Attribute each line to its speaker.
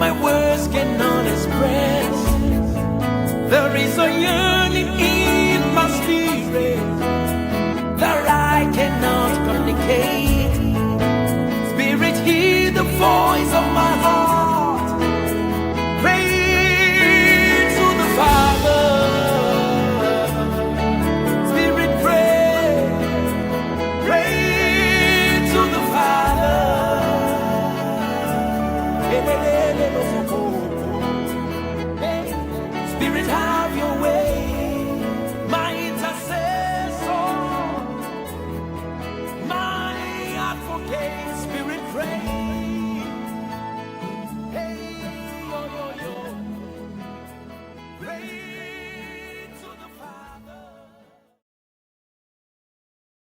Speaker 1: my words cannot express. There is a yearning in my spirit that I cannot communicate. Spirit, hear the voice of my heart. Pray to the Father. Spirit, pray. Pray to the Father. Spirit,